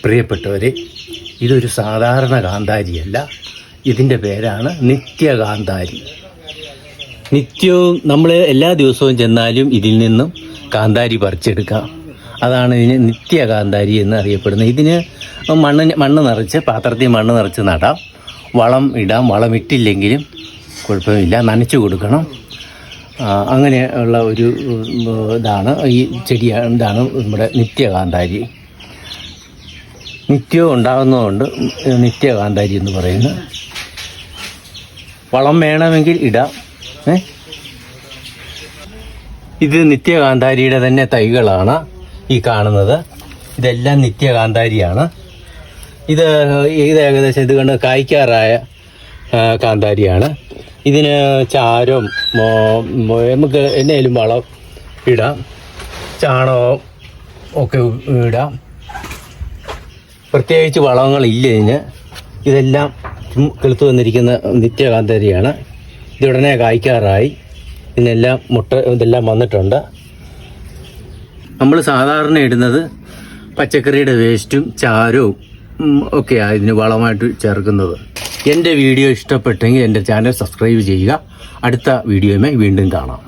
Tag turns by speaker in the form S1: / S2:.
S1: പ്രിയപ്പെട്ടവരെ, ഇതൊരു സാധാരണ കാന്താരിയല്ല. ഇതിൻ്റെ പേരാണ് നിത്യകാന്താരി. നിത്യവും നമ്മൾ എല്ലാ ദിവസവും ചെന്നാലും ഇതിൽ നിന്നും കാന്താരി പറിച്ചെടുക്കാം. അതാണ് ഇതിന് നിത്യകാന്താരി എന്ന് അറിയപ്പെടുന്നത്. ഇതിന് മണ്ണ് നിറച്ച് പാത്രത്തിൽ മണ്ണ് നിറച്ച് നടാം, വളം ഇടാം. വളം ഇട്ടില്ലെങ്കിലും കുഴപ്പമില്ല, നനച്ചു കൊടുക്കണം. അങ്ങനെയുള്ള ഒരു ഇതാണ് ഈ ചെടിയാണ്. ഇതാണ് നമ്മുടെ നിത്യകാന്താരി. നിത്യവും ഉണ്ടാകുന്നതുകൊണ്ട് നിത്യകാന്താരി എന്ന് പറയുന്നു. വളം വേണമെങ്കിൽ ഇടാം. ഇത് നിത്യകാന്താരിയുടെ തന്നെ തൈകളാണ് ഈ കാണുന്നത്. ഇതെല്ലാം നിത്യകാന്താരിയാണ്. ഇത് ഏകദേശം ഇത് കണ്ട് കായ്ക്കാറായ കാന്താരിയാണ്. ഇതിന് ചാരം നമുക്ക് എന്നേലും വളം ഇടാം, ചാണകം ഒക്കെ ഇടാം. പ്രത്യേകിച്ച് വളങ്ങളില്ല ഇതിന്. ഇതെല്ലാം കിളുത്തു വന്നിരിക്കുന്ന നിത്യകാന്താരിയാണ്. ഇതുടനെ കായ്ക്കാറായി. ഇതിനെല്ലാം ഇതെല്ലാം വന്നിട്ടുണ്ട്. നമ്മൾ സാധാരണ ഇടുന്നത് പച്ചക്കറിയുടെ വേസ്റ്റും ചാരവും ഒക്കെയാണ് ഇതിന് വളമായിട്ട് ചേർക്കുന്നത്. എൻ്റെ വീഡിയോ ഇഷ്ടപ്പെട്ടെങ്കിൽ എൻ്റെ ചാനൽ സബ്സ്ക്രൈബ് ചെയ്യുക. അടുത്ത വീഡിയോയുമായി വീണ്ടും കാണാം.